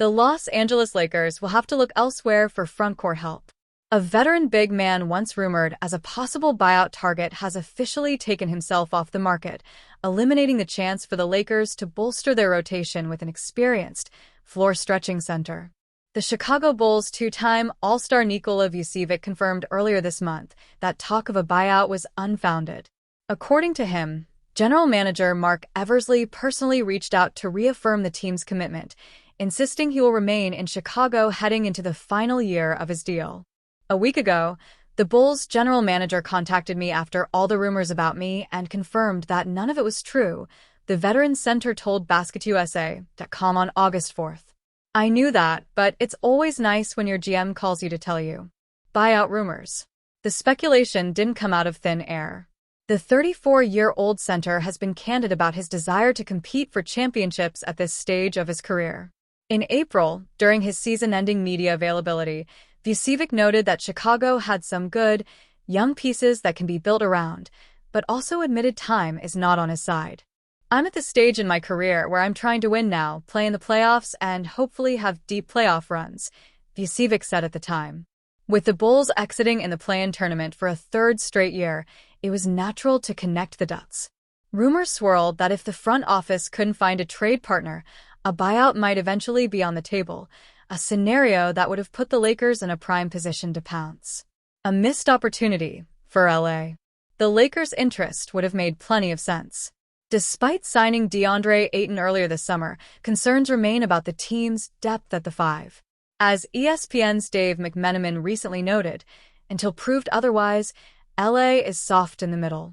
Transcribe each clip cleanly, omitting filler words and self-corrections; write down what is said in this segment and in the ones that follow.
The Los Angeles Lakers will have to look elsewhere for frontcourt help. A veteran big man once rumored as a possible buyout target has officially taken himself off the market, eliminating the chance for the Lakers to bolster their rotation with an experienced, floor-stretching center. The Chicago Bulls' two-time All-Star Nikola Vucevic confirmed earlier this month that talk of a buyout was unfounded. According to him, General Manager Mark Eversley personally reached out to reaffirm the team's commitment, insisting he will remain in Chicago heading into the final year of his deal. A week ago, the Bulls' general manager contacted me after all the rumors about me and confirmed that none of it was true, the veteran center told BasketUSA.com on August 4th. I knew that, but it's always nice when your GM calls you to tell you. Buyout rumors. The speculation didn't come out of thin air. The 34-year-old center has been candid about his desire to compete for championships at this stage of his career. In April, during his season-ending media availability, Vucevic noted that Chicago had some good, young pieces that can be built around, but also admitted time is not on his side. I'm at the stage in my career where I'm trying to win now, play in the playoffs, and hopefully have deep playoff runs, Vucevic said at the time. With the Bulls exiting in the play-in tournament for a third straight year, it was natural to connect the dots. Rumors swirled that if the front office couldn't find a trade partner, a buyout might eventually be on the table, a scenario that would have put the Lakers in a prime position to pounce. A missed opportunity for LA. The Lakers' interest would have made plenty of sense. Despite signing DeAndre Ayton earlier this summer, concerns remain about the team's depth at the five. As ESPN's Dave McMenamin recently noted, until proved otherwise, LA is soft in the middle.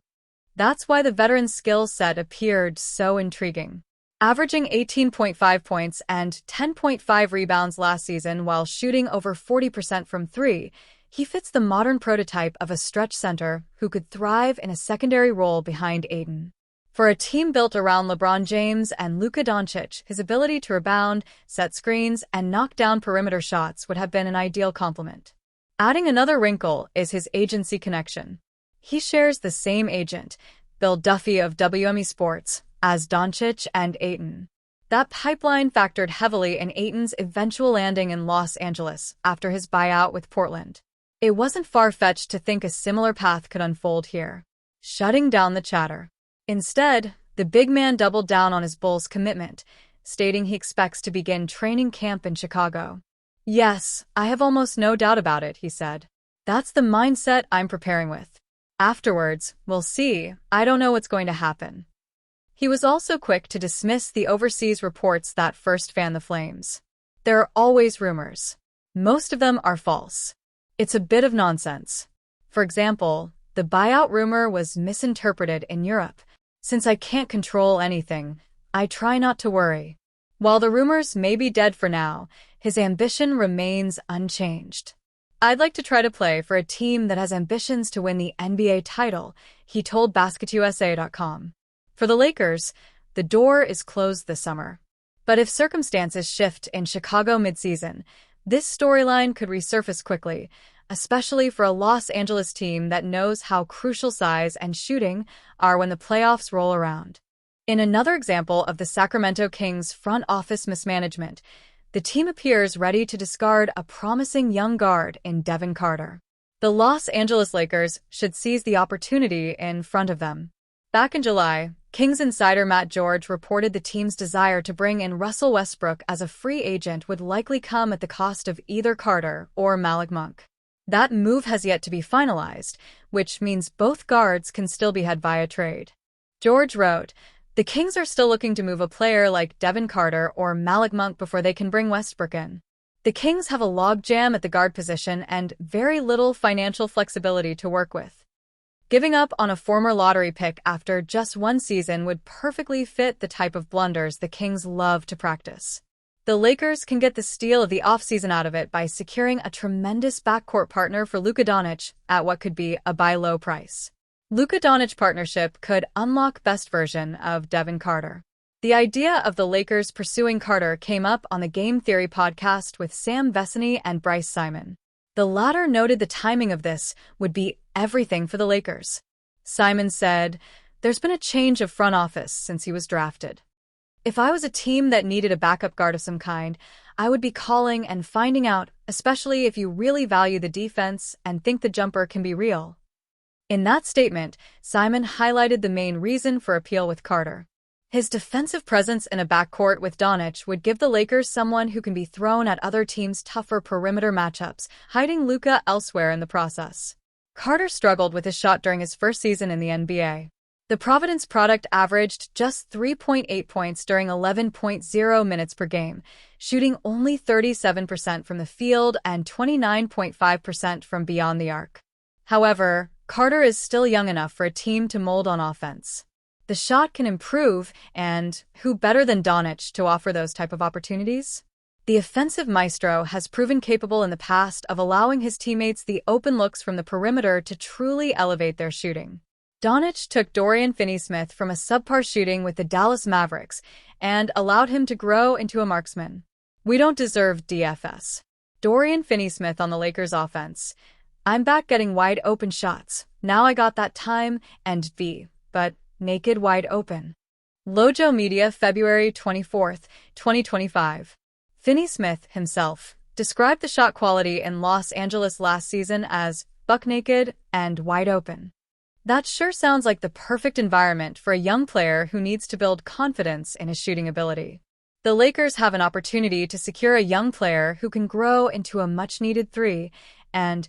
That's why the veteran's skill set appeared so intriguing. Averaging 18.5 points and 10.5 rebounds last season while shooting over 40% from three, he fits the modern prototype of a stretch center who could thrive in a secondary role behind Ayton. For a team built around LeBron James and Luka Doncic, his ability to rebound, set screens, and knock down perimeter shots would have been an ideal complement. Adding another wrinkle is his agency connection. He shares the same agent, Bill Duffy of WME Sports, as Doncic and Ayton. That pipeline factored heavily in Ayton's eventual landing in Los Angeles after his buyout with Portland. It wasn't far-fetched to think a similar path could unfold here. Shutting down the chatter. Instead, the big man doubled down on his Bulls commitment, stating he expects to begin training camp in Chicago. "Yes, I have almost no doubt about it," he said. "That's the mindset I'm preparing with. Afterwards, we'll see. I don't know what's going to happen." He was also quick to dismiss the overseas reports that first fanned the flames. There are always rumors. Most of them are false. It's a bit of nonsense. For example, the buyout rumor was misinterpreted in Europe. Since I can't control anything, I try not to worry. While the rumors may be dead for now, his ambition remains unchanged. "I'd like to try to play for a team that has ambitions to win the NBA title," he told BasketUSA.com. For the Lakers, the door is closed this summer. But if circumstances shift in Chicago midseason, this storyline could resurface quickly, especially for a Los Angeles team that knows how crucial size and shooting are when the playoffs roll around. In another example of the Sacramento Kings' front office mismanagement, the team appears ready to discard a promising young guard in Devin Carter. The Los Angeles Lakers should seize the opportunity in front of them. Back in July, Kings insider Matt George reported the team's desire to bring in Russell Westbrook as a free agent would likely come at the cost of either Carter or Malik Monk. That move has yet to be finalized, which means both guards can still be had via trade. George wrote, "The Kings are still looking to move a player like Devin Carter or Malik Monk before they can bring Westbrook in. The Kings have a logjam at the guard position and very little financial flexibility to work with. Giving up on a former lottery pick after just one season would perfectly fit the type of blunders the Kings love to practice. The Lakers can get the steal of the offseason out of it by securing a tremendous backcourt partner for Luka Doncic at what could be a buy low price. Luka Doncic partnership could unlock best version of Devin Carter." The idea of the Lakers pursuing Carter came up on the Game Theory podcast with Sam Vecini and Bryce Simon. The latter noted the timing of this would be everything for the Lakers. Simon said, "There's been a change of front office since he was drafted. If I was a team that needed a backup guard of some kind, I would be calling and finding out, especially if you really value the defense and think the jumper can be real." In that statement, Simon highlighted the main reason for appeal with Carter. His defensive presence in a backcourt with Doncic would give the Lakers someone who can be thrown at other teams' tougher perimeter matchups, hiding Luka elsewhere in the process. Carter struggled with his shot during his first season in the NBA. The Providence product averaged just 3.8 points during 11.0 minutes per game, shooting only 37% from the field and 29.5% from beyond the arc. However, Carter is still young enough for a team to mold on offense. The shot can improve, and who better than Doncic to offer those type of opportunities? The offensive maestro has proven capable in the past of allowing his teammates the open looks from the perimeter to truly elevate their shooting. Doncic took Dorian Finney-Smith from a subpar shooting with the Dallas Mavericks and allowed him to grow into a marksman. We don't deserve DFS. Dorian Finney-Smith on the Lakers offense. I'm back getting wide open shots. Now I got that time and but naked wide open. Lojo Media, February 24, 2025. Finney-Smith himself described the shot quality in Los Angeles last season as buck naked and wide open. That sure sounds like the perfect environment for a young player who needs to build confidence in his shooting ability. The Lakers have an opportunity to secure a young player who can grow into a much-needed 3 and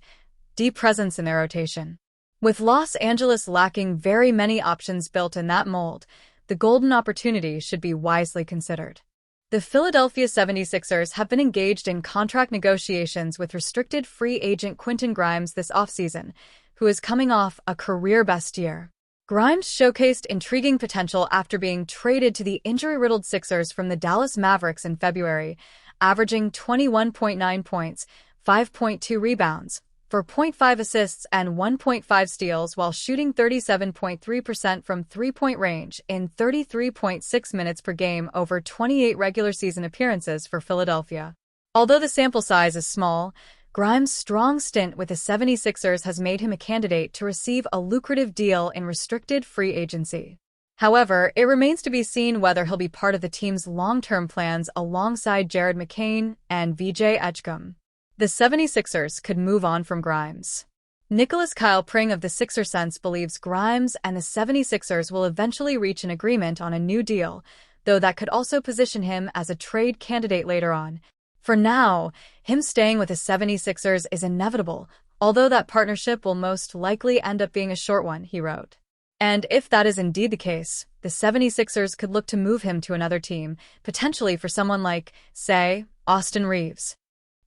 D presence in their rotation. With Los Angeles lacking very many options built in that mold, the golden opportunity should be wisely considered. The Philadelphia 76ers have been engaged in contract negotiations with restricted free agent Quentin Grimes this offseason, who is coming off a career-best year. Grimes showcased intriguing potential after being traded to the injury-riddled Sixers from the Dallas Mavericks in February, averaging 21.9 points, 5.2 rebounds, 4.5 assists and 1.5 steals while shooting 37.3% from three-point range in 33.6 minutes per game over 28 regular season appearances for Philadelphia. Although the sample size is small, Grimes' strong stint with the 76ers has made him a candidate to receive a lucrative deal in restricted free agency. However, it remains to be seen whether he'll be part of the team's long-term plans alongside Jared McCain and VJ Edgecombe. The 76ers could move on from Grimes. Nicholas Kyle Pring of the Sixer Sense believes Grimes and the 76ers will eventually reach an agreement on a new deal, though that could also position him as a trade candidate later on. For now, him staying with the 76ers is inevitable, although that partnership will most likely end up being a short one, he wrote. And if that is indeed the case, the 76ers could look to move him to another team, potentially for someone like, say, Austin Reaves.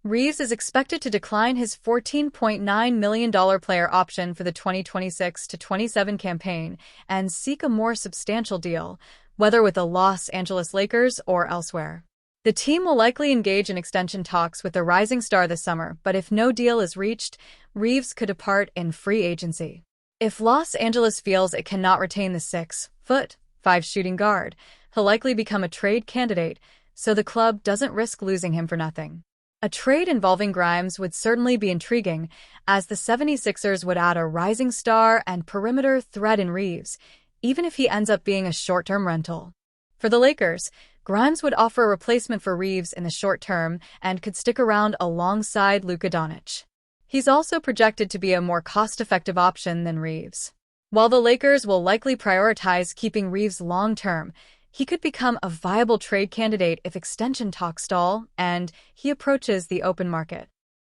Reaves is expected to decline his $14.9 million player option for the 2026-27 campaign and seek a more substantial deal, whether with the Los Angeles Lakers or elsewhere. The team will likely engage in extension talks with the rising star this summer, but if no deal is reached, Reaves could depart in free agency. If Los Angeles feels it cannot retain the 6'5" shooting guard, he'll likely become a trade candidate, so the club doesn't risk losing him for nothing. A trade involving Grimes would certainly be intriguing, as the 76ers would add a rising star and perimeter threat in Reaves, even if he ends up being a short-term rental. For the Lakers, Grimes would offer a replacement for Reaves in the short term and could stick around alongside Luka Doncic. He's also projected to be a more cost-effective option than Reaves. While the Lakers will likely prioritize keeping Reaves long-term, he could become a viable trade candidate if extension talks stall and he approaches the open market.